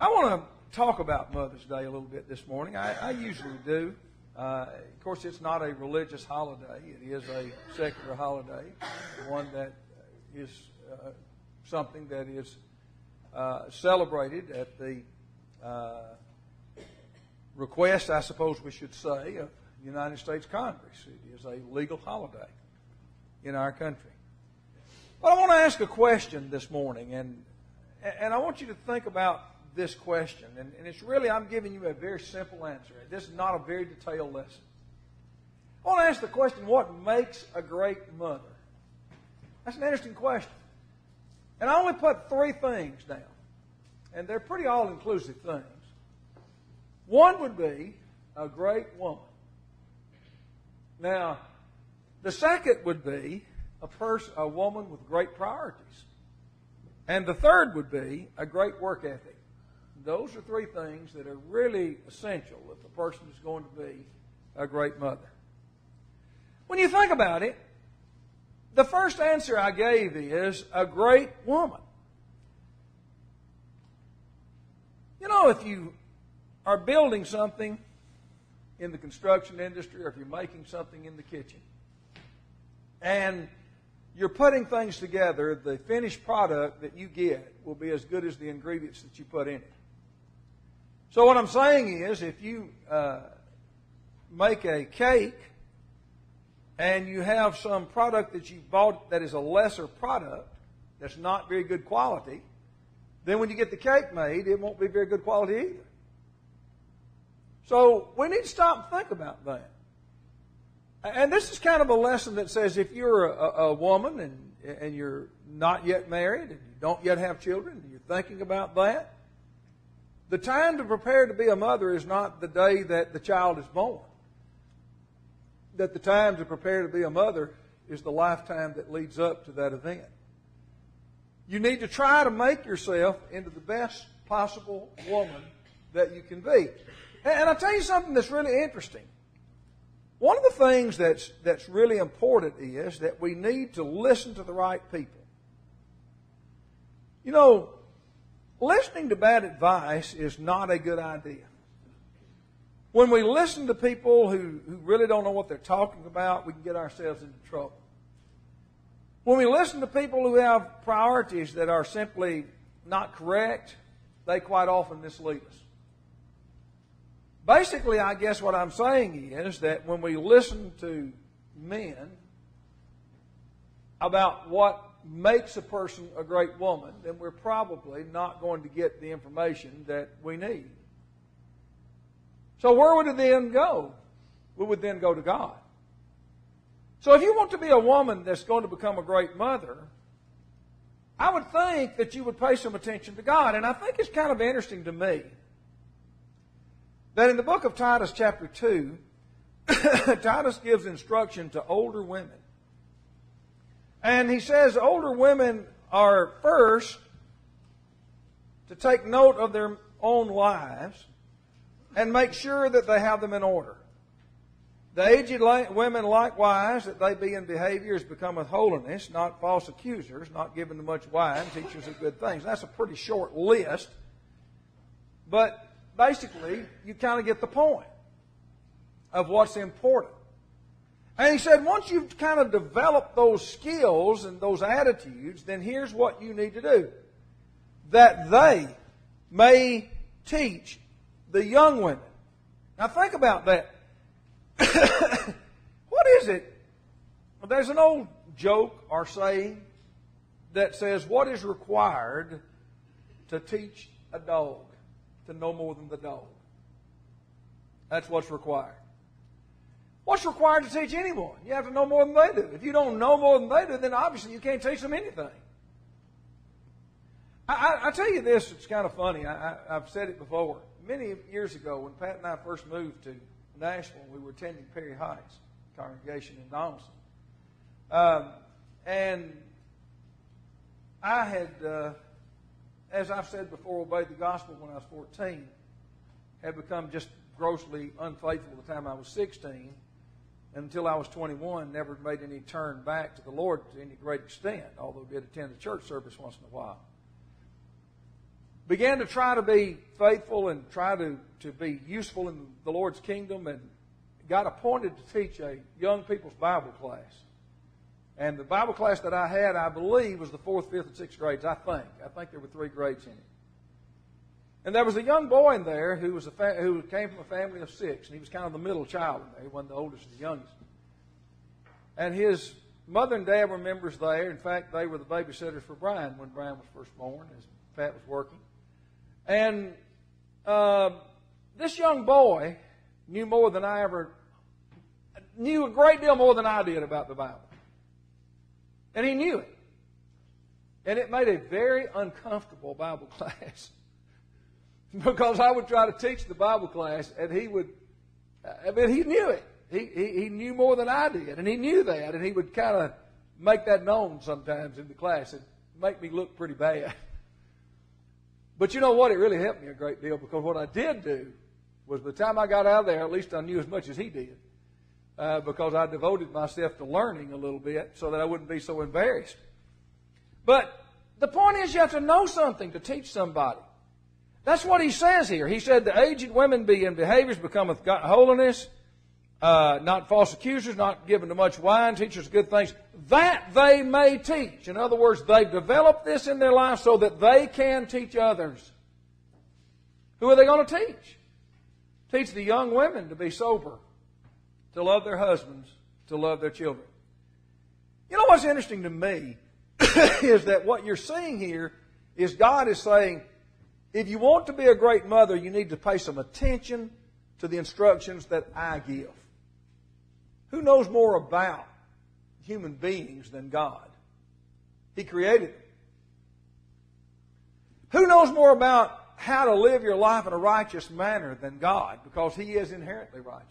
I want to talk about Mother's Day a little bit this morning. I usually do. Of course, it's not a religious holiday. It is a secular holiday, one that is something that is celebrated at the request, I suppose we should say, of the United States Congress. It is a legal holiday in our country. But I want to ask a question this morning, and I want you to think about this question. And it's really, I'm giving you a very simple answer. This is not a very detailed lesson. I want to ask the question, what makes a great mother? That's an interesting question. And I only put 3 things down. And they're pretty all-inclusive things. One would be a great woman. Now, the second would be a woman with great priorities. And the third would be a great work ethic. Those are 3 things that are really essential if a person is going to be a great mother. When you think about it, the first answer I gave is a great woman. You know, if you are building something in the construction industry, or if you're making something in the kitchen, and you're putting things together, the finished product that you get will be as good as the ingredients that you put in it. So what I'm saying is, if you make a cake and you have some product that you bought that is a lesser product, that's not very good quality, then when you get the cake made, it won't be very good quality either. So we need to stop and think about that. And this is kind of a lesson that says if you're a woman and you're not yet married and you don't yet have children and you're thinking about that, the time to prepare to be a mother is not the day that the child is born. That the time to prepare to be a mother is the lifetime that leads up to that event. You need to try to make yourself into the best possible woman that you can be. And I'll tell you something that's really interesting. One of the things that's really important is that we need to listen to the right people. You know, listening to bad advice is not a good idea. When we listen to people who really don't know what they're talking about, we can get ourselves into trouble. When we listen to people who have priorities that are simply not correct, they quite often mislead us. Basically, I guess what I'm saying is that when we listen to men about what makes a person a great woman, then we're probably not going to get the information that we need. So where would it then go? We would then go to God. So if you want to be a woman that's going to become a great mother, I would think that you would pay some attention to God. And I think it's kind of interesting to me that in the book of Titus chapter 2, Titus gives instruction to older women. And he says older women are first to take note of their own lives and make sure that they have them in order. The aged women likewise, that they be in behavior as becometh holiness, not false accusers, not given to much wine, teachers of good things. That's a pretty short list, but basically you kind of get the point of what's important. And he said once you've kind of developed those skills and those attitudes, then here's what you need to do. That they may teach the young women. Now think about that. What is it? Well, there's an old joke or saying that says, what is required to teach a dog to know more than the dog? That's what's required. What's required to teach anyone? You have to know more than they do. If you don't know more than they do, then obviously you can't teach them anything. I tell you this, it's kind of funny. I've said it before. Many years ago, when Pat and I first moved to Nashville, we were attending Perry Heights congregation in Donaldson. And I had, as I've said before, obeyed the gospel when I was 14, had become just grossly unfaithful the time I was 16, and until I was 21, never made any turn back to the Lord to any great extent, although did attend a church service once in a while. began to try to be faithful and try to be useful in the Lord's kingdom, and got appointed to teach a young people's Bible class. And the Bible class that I had, I believe, was the 4th, 5th, and 6th grades, I think. I think there were 3 grades in it. And there was a young boy in there who came from a family of 6, and he was kind of the middle child in there. He wasn't the oldest or the youngest. And his mother and dad were members there. In fact, they were the babysitters for Brian when Brian was first born, as Pat was working. And this young boy knew a great deal more than I did about the Bible. And he knew it. And it made a very uncomfortable Bible class. Because I would try to teach the Bible class, and he knew it. He knew more than I did, and he knew that, and he would kind of make that known sometimes in the class and make me look pretty bad. But you know what? It really helped me a great deal, because what I did do was, by the time I got out of there, at least I knew as much as he did, because I devoted myself to learning a little bit so that I wouldn't be so embarrassed. But the point is, you have to know something to teach somebody. That's what he says here. He said, the aged women be in behaviors becometh holiness, not false accusers, not given to much wine, teachers of good things, that they may teach. In other words, they've developed this in their life so that they can teach others. Who are they going to teach? Teach the young women to be sober, to love their husbands, to love their children. You know what's interesting to me is that what you're seeing here is God is saying, if you want to be a great mother, you need to pay some attention to the instructions that I give. Who knows more about human beings than God? He created them. Who knows more about how to live your life in a righteous manner than God? Because He is inherently righteous.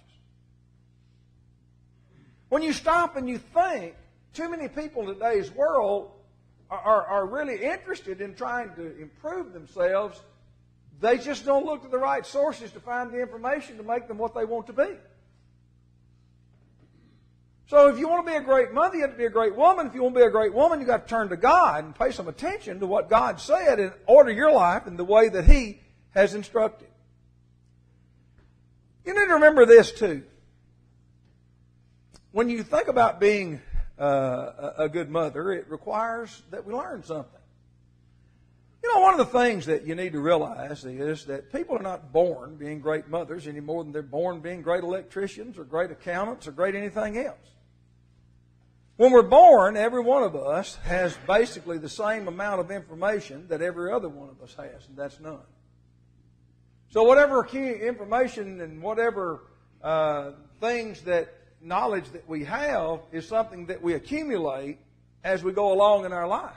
When you stop and you think, too many people in today's world are really interested in trying to improve themselves. They just don't look to the right sources to find the information to make them what they want to be. So if you want to be a great mother, you have to be a great woman. If you want to be a great woman, you've got to turn to God and pay some attention to what God said and order your life in the way that He has instructed. You need to remember this too. When you think about being a good mother, it requires that we learn something. You know, one of the things that you need to realize is that people are not born being great mothers any more than they're born being great electricians or great accountants or great anything else. When we're born, every one of us has basically the same amount of information that every other one of us has, and that's none. So whatever information and whatever knowledge that we have is something that we accumulate as we go along in our life.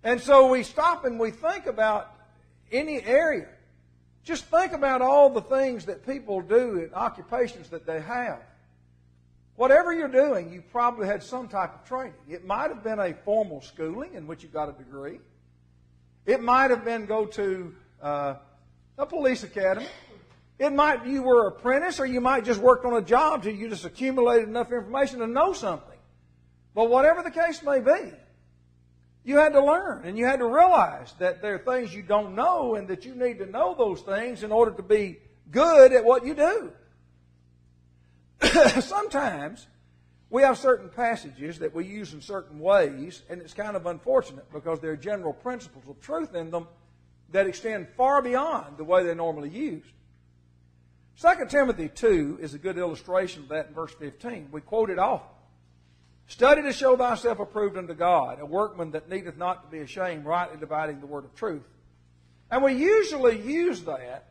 And so we stop and we think about any area. Just think about all the things that people do in occupations that they have. Whatever you're doing, you probably had some type of training. It might have been a formal schooling in which you got a degree. It might have been go to a police academy. You were an apprentice, or you might just worked on a job till you just accumulated enough information to know something. But whatever the case may be, you had to learn, and you had to realize that there are things you don't know and that you need to know those things in order to be good at what you do. Sometimes we have certain passages that we use in certain ways, and it's kind of unfortunate because there are general principles of truth in them that extend far beyond the way they're normally used. 2 Timothy 2 is a good illustration of that in verse 15. We quote it often. Study to show thyself approved unto God, a workman that needeth not to be ashamed, rightly dividing the word of truth. And we usually use that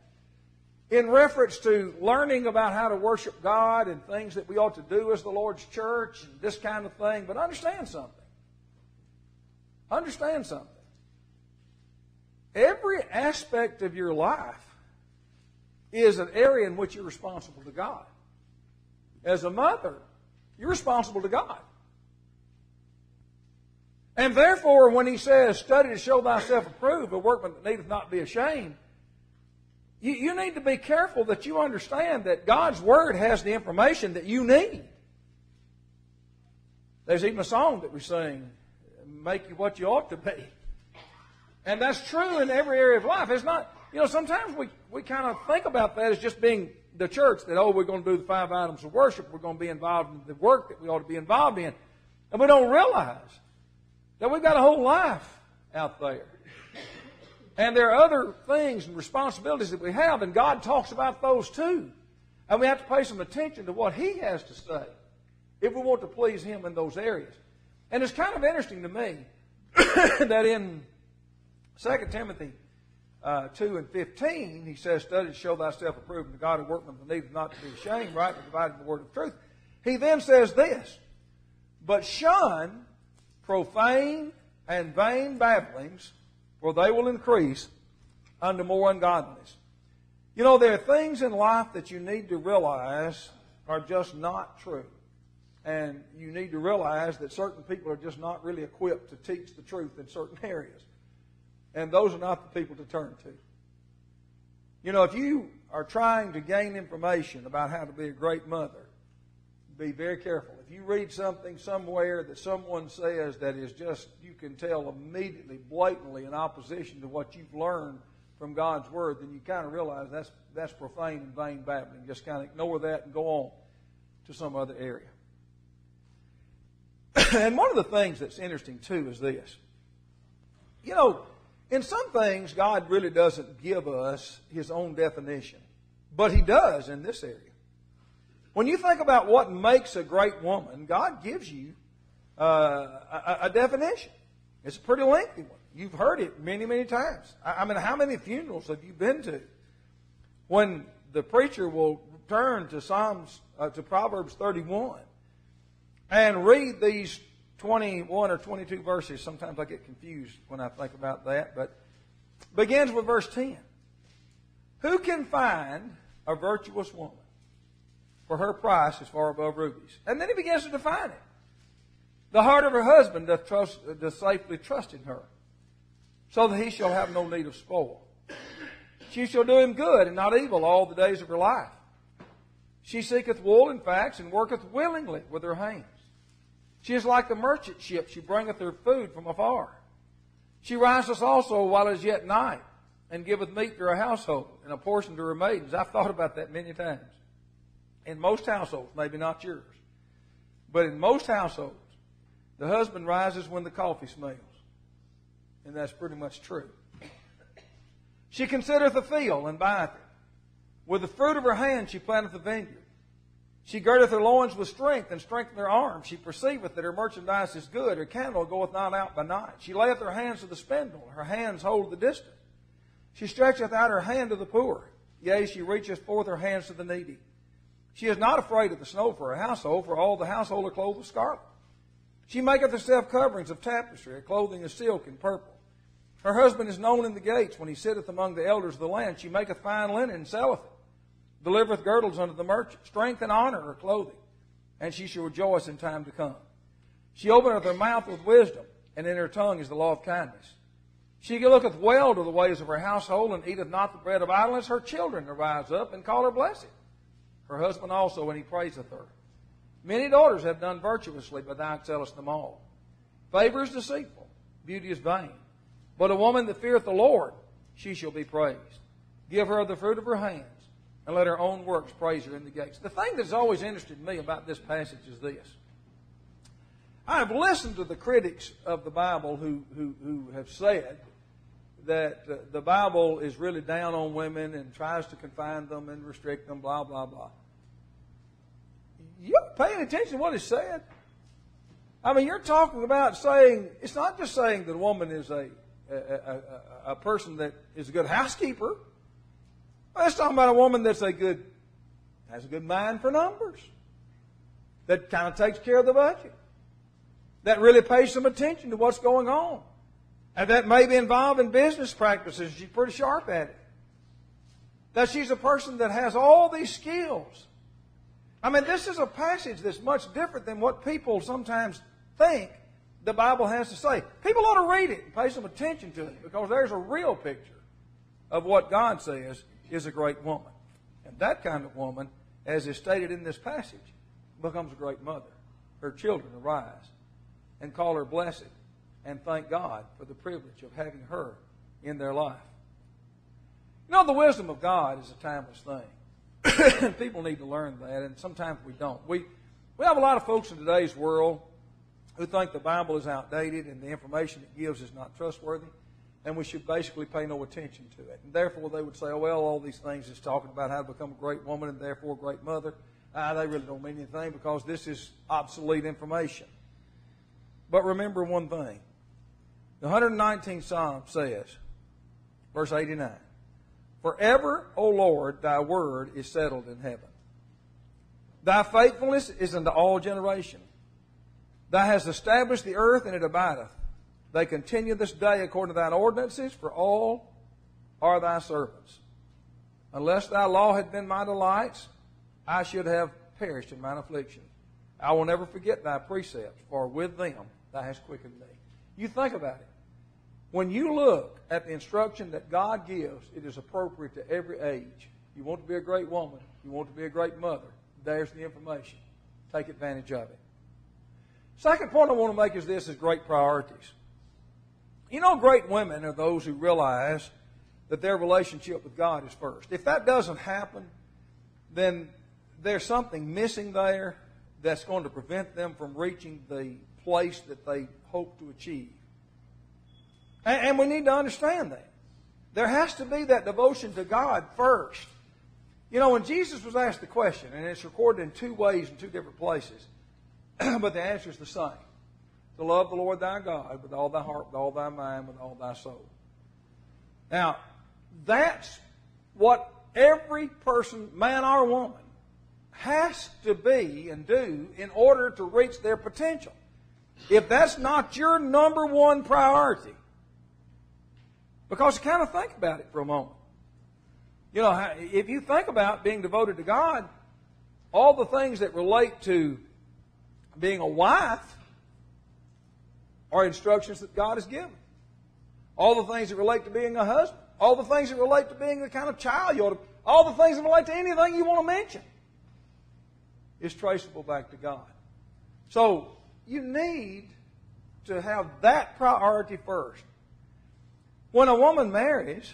in reference to learning about how to worship God and things that we ought to do as the Lord's church and this kind of thing. But understand something. Understand something. Every aspect of your life is an area in which you're responsible to God. As a mother, you're responsible to God. And therefore, when he says, study to show thyself approved, a workman that needeth not be ashamed, you need to be careful that you understand that God's Word has the information that you need. There's even a song that we sing, make you what you ought to be. And that's true in every area of life. It's not, sometimes we kind of think about that as just being the church, that, we're going to do the 5 items of worship. We're going to be involved in the work that we ought to be involved in. And we don't realize that we've got a whole life out there. And there are other things and responsibilities that we have, and God talks about those too. And we have to pay some attention to what He has to say if we want to please Him in those areas. And it's kind of interesting to me that in 2 Timothy 2:15, he says, "Study to show thyself approved unto God, a workman that needeth not to be ashamed, rightly dividing the word of truth." He then says this, "But shun profane and vain babblings, for they will increase unto more ungodliness." There are things in life that you need to realize are just not true. And you need to realize that certain people are just not really equipped to teach the truth in certain areas. And those are not the people to turn to. If you are trying to gain information about how to be a great mother, be very careful. If you read something somewhere that someone says that is just, you can tell immediately, blatantly in opposition to what you've learned from God's Word, then you kind of realize that's profane and vain babbling. Just kind of ignore that and go on to some other area. And one of the things that's interesting too is this. In some things, God really doesn't give us His own definition. But He does in this area. When you think about what makes a great woman, God gives you a definition. It's a pretty lengthy one. You've heard it many, many times. I mean, how many funerals have you been to when the preacher will turn to Proverbs 31 and read these 21 or 22 verses? Sometimes I get confused when I think about that, but begins with verse 10. "Who can find a virtuous woman? For her price is far above rubies." And then he begins to define it. "The heart of her husband doth safely trust in her, so that he shall have no need of spoil. She shall do him good and not evil all the days of her life. She seeketh wool and flax, and worketh willingly with her hands. She is like the merchant ship, she bringeth her food from afar. She riseth also while it is yet night, and giveth meat to her household, and a portion to her maidens." I've thought about that many times. In most households, maybe not yours, but in most households, the husband rises when the coffee smells. And that's pretty much true. "She considereth the field, and buyeth it. With the fruit of her hand she planteth a vineyard. She girdeth her loins with strength, and strengtheneth her arms. She perceiveth that her merchandise is good. Her candle goeth not out by night. She layeth her hands to the spindle. Her hands hold the distant. She stretcheth out her hand to the poor. Yea, she reacheth forth her hands to the needy. She is not afraid of the snow for her household, for all the household are clothed with scarlet. She maketh herself coverings of tapestry. Her clothing is silk and purple. Her husband is known in the gates when he sitteth among the elders of the land. She maketh fine linen and selleth it. Delivereth girdles unto the merchant. Strength and honor her clothing, and she shall rejoice in time to come. She openeth her mouth with wisdom, and in her tongue is the law of kindness. She looketh well to the ways of her household, and eateth not the bread of idleness. Her children arise up and call her blessed. Her husband also, and he praiseth her. Many daughters have done virtuously, but thou excellest them all. Favor is deceitful, beauty is vain. But a woman that feareth the Lord, she shall be praised. Give her of the fruit of her hands, and let her own works praise her in the gates." The thing that's always interested me about this passage is this. I have listened to the critics of the Bible who have said that the Bible is really down on women and tries to confine them and restrict them, blah, blah, blah. You're paying attention to what is said? I mean, you're talking about saying, it's not just saying that a woman is a person that is a good housekeeper. It's talking about a woman that's has a good mind for numbers, that kind of takes care of the budget, that really pays some attention to what's going on, and that may be involved in business practices. She's pretty sharp at it. That she's a person that has all these skills. I mean, this is a passage that's much different than what people sometimes think the Bible has to say. People ought to read it and pay some attention to it, because there's a real picture of what God says is a great woman. And that kind of woman, as is stated in this passage, becomes a great mother. Her children arise and call her blessed and thank God for the privilege of having her in their life. You know, the wisdom of God is a timeless thing. And people need to learn that, and sometimes we don't. We have a lot of folks in today's world who think the Bible is outdated and the information it gives is not trustworthy, and we should basically pay no attention to it. And therefore they would say, oh, well, all these things is talking about how to become a great woman and therefore a great mother. They really don't mean anything because this is obsolete information. But remember one thing. The 119th Psalm says, verse 89, forever, O Lord, thy word is settled in heaven. Thy faithfulness is unto all generations. Thou hast established the earth, and it abideth. They continue this day according to thine ordinances, for all are thy servants. Unless thy law had been my delights, I should have perished in mine affliction. I will never forget thy precepts, for with them thou hast quickened me. You think about it. When you look at the instruction that God gives, it is appropriate to every age. You want to be a great woman, you want to be a great mother, there's the information. Take advantage of it. Second point I want to make is this, is great priorities. You know, great women are those who realize that their relationship with God is first. If that doesn't happen, then there's something missing there that's going to prevent them from reaching the place that they hope to achieve. And we need to understand that. There has to be that devotion to God first. You know, when Jesus was asked the question, and it's recorded in two ways in two different places, but the answer is the same. To love the Lord thy God with all thy heart, with all thy mind, with all thy soul. Now, that's what every person, man or woman, has to be and do in order to reach their potential. If that's not your number one priority, because kind of think about it for a moment. You know, if you think about being devoted to God, all the things that relate to being a wife are instructions that God has given. All the things that relate to being a husband, all the things that relate to being the kind of child you ought to, all the things that relate to anything you want to mention is traceable back to God. So you need to have that priority first. When a woman marries,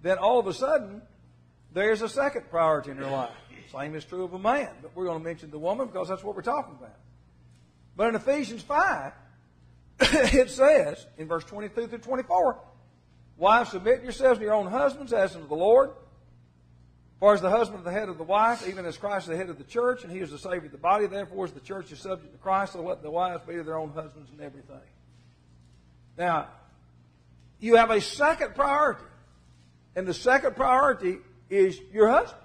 then all of a sudden there's a second priority in her life. Same is true of a man, but we're going to mention the woman because that's what we're talking about. But in Ephesians 5, it says, in verse 22 through 24, wives, submit yourselves to your own husbands as unto the Lord. For as the husband is the head of the wife, even as Christ is the head of the church, and he is the Savior of the body, therefore as the church is subject to Christ, so let the wives be to their own husbands in everything. Now, you have a second priority. And the second priority is your husband.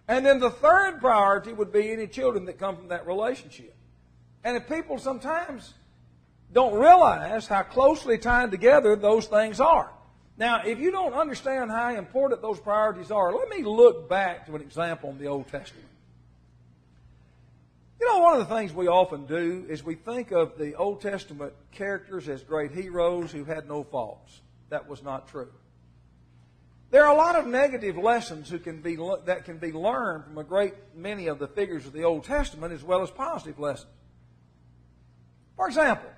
And then the third priority would be any children that come from that relationship. And if people sometimes don't realize how closely tied together those things are. Now, if you don't understand how important those priorities are, let me look back to an example in the Old Testament. You know, one of the things we often do is we think of the Old Testament characters as great heroes who had no faults. That was not true. There are a lot of negative lessons that can be learned from a great many of the figures of the Old Testament as well as positive lessons. For example,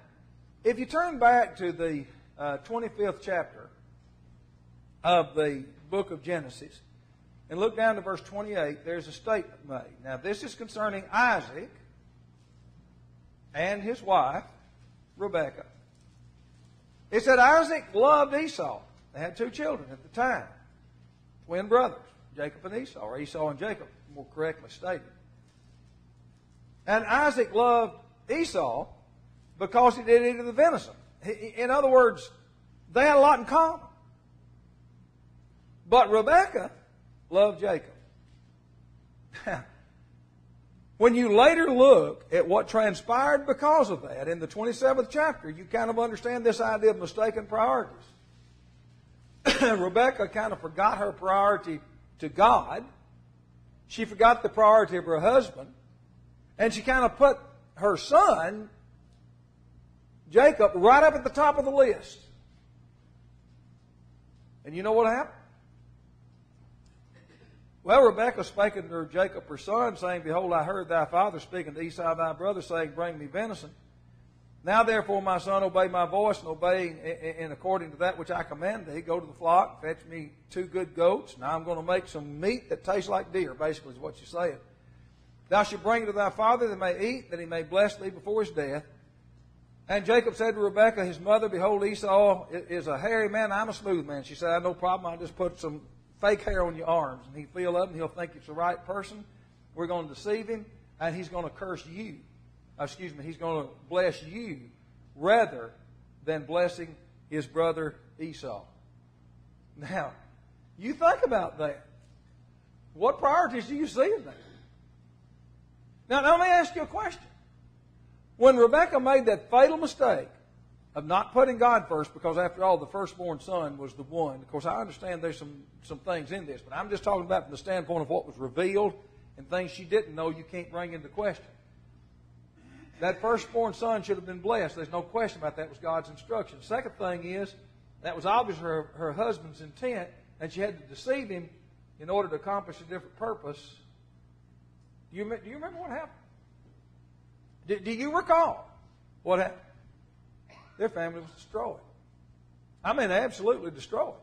if you turn back to the 25th chapter of the book of Genesis and look down to verse 28, there's a statement made. Now, this is concerning Isaac and his wife, Rebekah. It said Isaac loved Esau. They had two children at the time, twin brothers, Jacob and Esau, or Esau and Jacob, more correctly stated. And Isaac loved Esau because he did eat of the venison. In other words, they had a lot in common. But Rebekah loved Jacob. When you later look at what transpired because of that in the 27th chapter, you kind of understand this idea of mistaken priorities. Rebekah kind of forgot her priority to God. She forgot the priority of her husband. And she kind of put her son, Jacob, right up at the top of the list. And you know what happened? Well, Rebekah spake unto Jacob her son, saying, Behold, I heard thy father speaking to Esau thy brother, saying, Bring me venison. Now therefore, my son, obey my voice, and obey in according to that which I command thee. Go to the flock, fetch me 2 good goats. Now I'm going to make some meat that tastes like deer, basically is what you're saying. Thou shalt bring it to thy father, that he may eat, that he may bless thee before his death. And Jacob said to Rebekah, his mother, behold, Esau is a hairy man, I'm a smooth man. She said, I have no problem, I'll just put some fake hair on your arms. And he'll feel up, and he'll think it's the right person. We're going to deceive him, and he's going to curse you. He's going to bless you rather than blessing his brother Esau. Now, you think about that. What priorities do you see in that? Now, let me ask you a question. When Rebekah made that fatal mistake of not putting God first, because after all, the firstborn son was the one. Of course, I understand there's some things in this, but I'm just talking about from the standpoint of what was revealed and things she didn't know you can't bring into question. That firstborn son should have been blessed. There's no question about that. It was God's instruction. Second thing is, that was obviously her husband's intent, and she had to deceive him in order to accomplish a different purpose. Do you remember what happened? Do you recall what happened? Their family was destroyed. I mean, absolutely destroyed.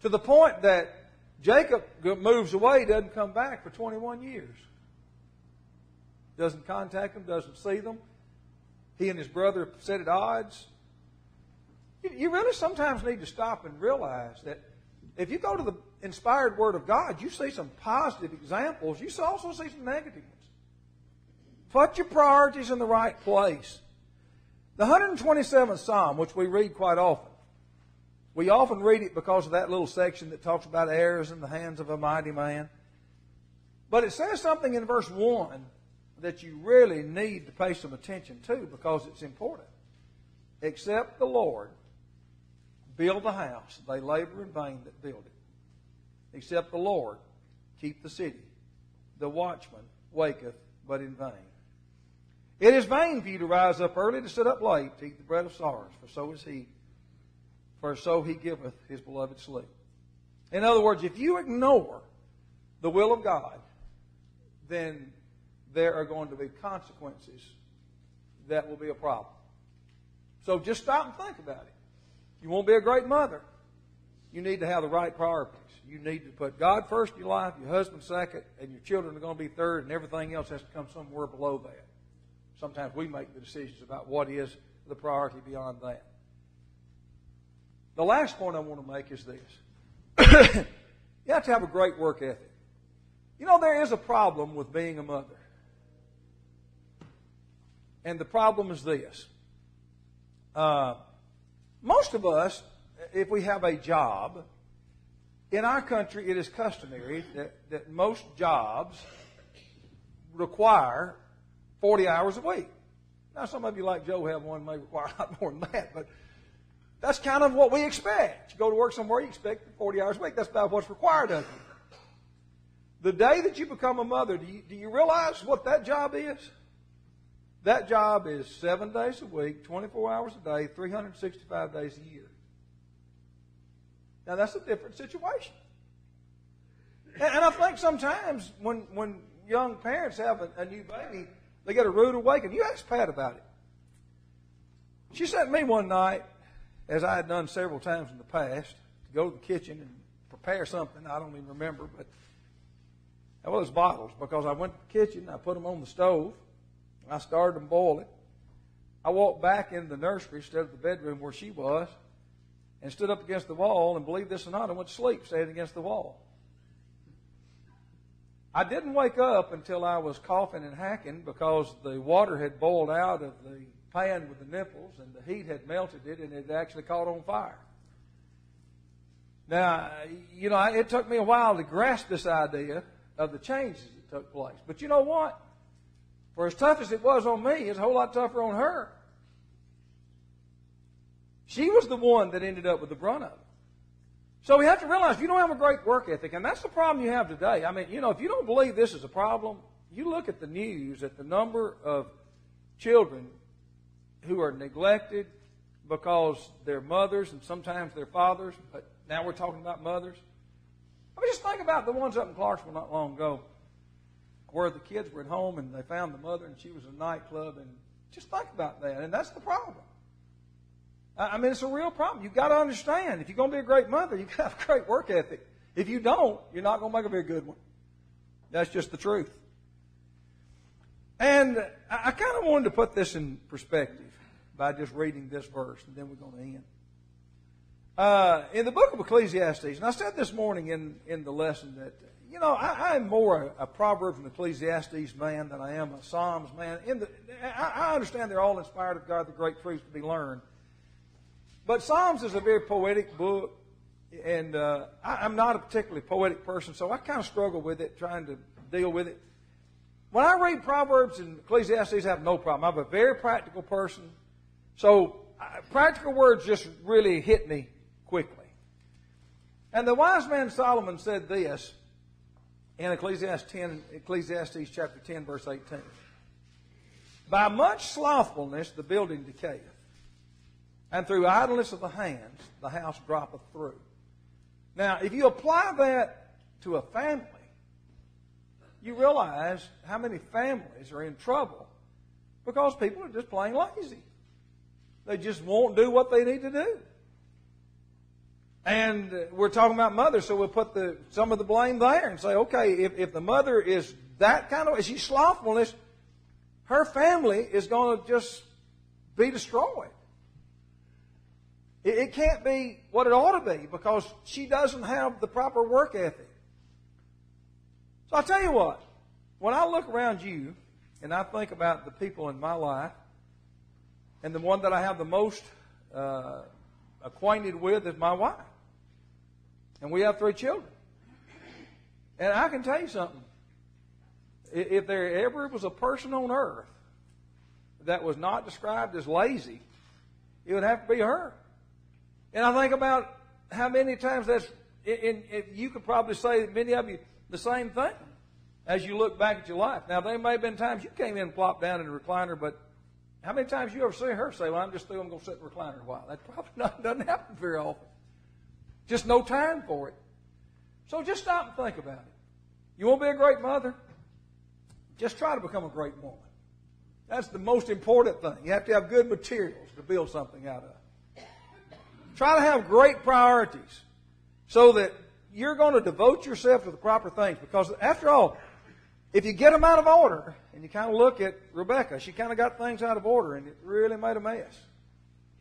To the point that Jacob moves away, doesn't come back for 21 years. Doesn't contact them, doesn't see them. He and his brother set at odds. You really sometimes need to stop and realize that if you go to the inspired Word of God, you see some positive examples. You also see some negative ones. Put your priorities in the right place. The 127th Psalm, which we read quite often, we often read it because of that little section that talks about heirs in the hands of a mighty man. But it says something in verse 1 that you really need to pay some attention to because it's important. Except the Lord build the house, they labor in vain that build it. Except the Lord keep the city, the watchman waketh but in vain. It is vain for you to rise up early, to sit up late, to eat the bread of sorrows, for so he giveth his beloved sleep. In other words, if you ignore the will of God, then there are going to be consequences that will be a problem. So just stop and think about it. You won't be a great mother. You need to have the right priorities. You need to put God first in your life, your husband second, and your children are going to be third, and everything else has to come somewhere below that. Sometimes we make the decisions about what is the priority beyond that. The last point I want to make is this. You have to have a great work ethic. You know, there is a problem with being a mother. And the problem is this. Most of us, if we have a job, in our country it is customary that most jobs require 40 hours a week. Now, some of you like Joe have one may require a lot more than that, but that's kind of what we expect. You go to work somewhere, you expect 40 hours a week. That's about what's required of you. The day that you become a mother, do you realize what that job is? That job is 7 days a week, 24 hours a day, 365 days a year. Now, that's a different situation. And I think sometimes when young parents have a new baby, they get a rude awakening. You ask Pat about it. She sent me one night, as I had done several times in the past, to go to the kitchen and prepare something. I don't even remember, but that was bottles, because I went to the kitchen, I put them on the stove, and I started them boiling. I walked back into the nursery instead of the bedroom where she was, and stood up against the wall, and believe this or not, I went to sleep standing against the wall. I didn't wake up until I was coughing and hacking because the water had boiled out of the pan with the nipples and the heat had melted it and it had actually caught on fire. Now, you know, it took me a while to grasp this idea of the changes that took place. But you know what? For as tough as it was on me, it's a whole lot tougher on her. She was the one that ended up with the brunt of it. So we have to realize if you don't have a great work ethic, and that's the problem you have today. I mean, you know, if you don't believe this is a problem, you look at the news, at the number of children who are neglected because they're mothers and sometimes they're fathers, but now we're talking about mothers. I mean, just think about the ones up in Clarksville not long ago where the kids were at home and they found the mother and she was in a nightclub and Just think about that, and that's the problem. I mean, it's a real problem. You've got to understand, if you're going to be a great mother, you've got to have a great work ethic. If you don't, you're not going to make a very good one. That's just the truth. And I kind of wanted to put this in perspective by just reading this verse, and then we're going to end. In the book of Ecclesiastes, and I said this morning in the lesson that, I'm more a Proverbs and Ecclesiastes man than I am a Psalms man. I understand they're all inspired of God, the great truths to be learned. But Psalms is a very poetic book, and I'm not a particularly poetic person, so I kind of struggle with it, trying to deal with it. When I read Proverbs and Ecclesiastes, I have no problem. I'm a very practical person, so practical words just really hit me quickly. And the wise man Solomon said this in Ecclesiastes chapter 10, verse 18. By much slothfulness the building decayeth, and through idleness of the hands the house droppeth through. Now, if you apply that to a family, you realize how many families are in trouble because people are just plain lazy. They just won't do what they need to do. And we're talking about mothers, so we'll put some of the blame there and say, okay, if the mother is that kind of, she's slothfulness, her family is going to just be destroyed. It can't be what it ought to be because she doesn't have the proper work ethic. So I'll tell you what, when I look around you and I think about the people in my life, and the one that I have the most acquainted with is my wife. And we have 3 children. And I can tell you something. If there ever was a person on earth that was not described as lazy, it would have to be her. And I think about how many times you could probably say, many of you, the same thing as you look back at your life. Now, there may have been times you came in and plopped down in a recliner, but how many times you ever see her say, well, I'm just through, I'm going to sit in the recliner a while? That probably doesn't happen very often. Just no time for it. So just stop and think about it. You want to be a great mother? Just try to become a great woman. That's the most important thing. You have to have good materials to build something out of. Try to have great priorities so that you're going to devote yourself to the proper things. Because after all, if you get them out of order, and you kind of look at Rebecca, she kind of got things out of order, and it really made a mess.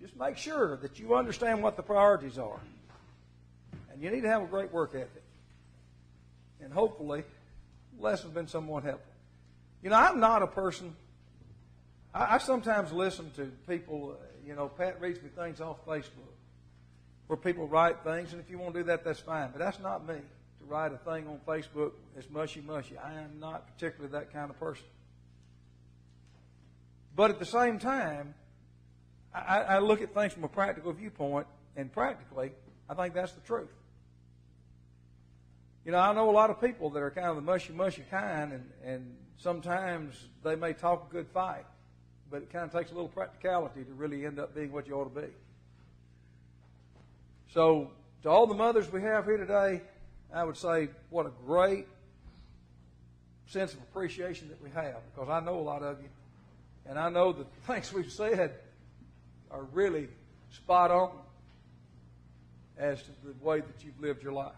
Just make sure that you understand what the priorities are. And you need to have a great work ethic. And hopefully, the lesson's been somewhat helpful. I'm not a person, I sometimes listen to people, Pat reads me things off Facebook where people write things, and if you want to do that, that's fine. But that's not me, to write a thing on Facebook that's mushy-mushy. I am not particularly that kind of person. But at the same time, I look at things from a practical viewpoint, and practically, I think that's the truth. I know a lot of people that are kind of the mushy-mushy kind, and sometimes they may talk a good fight, but it kind of takes a little practicality to really end up being what you ought to be. So, to all the mothers we have here today, I would say what a great sense of appreciation that we have, because I know a lot of you, and I know that the things we've said are really spot on as to the way that you've lived your life,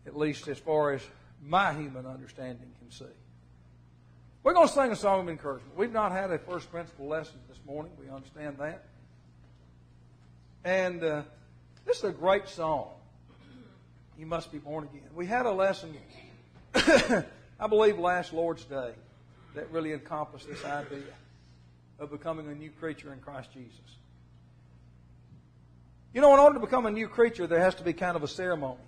at least as far as my human understanding can see. We're going to sing a song of encouragement. We've not had a first principle lesson this morning. We understand that. And this is a great song. You must be born again. We had a lesson, I believe, last Lord's Day that really encompassed this idea of becoming a new creature in Christ Jesus. In order to become a new creature, there has to be kind of a ceremony.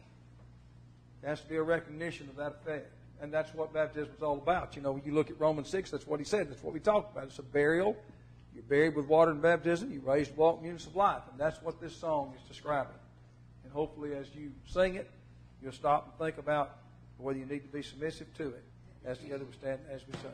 There has to be a recognition of that effect. And that's what baptism is all about. You look at Romans 6, that's what he said. That's what we talked about. It's a burial. You're buried with water in baptism. You're raised to walk in newness of life. And that's what this song is describing. And hopefully as you sing it, you'll stop and think about whether you need to be submissive to it. As together we stand as we sing.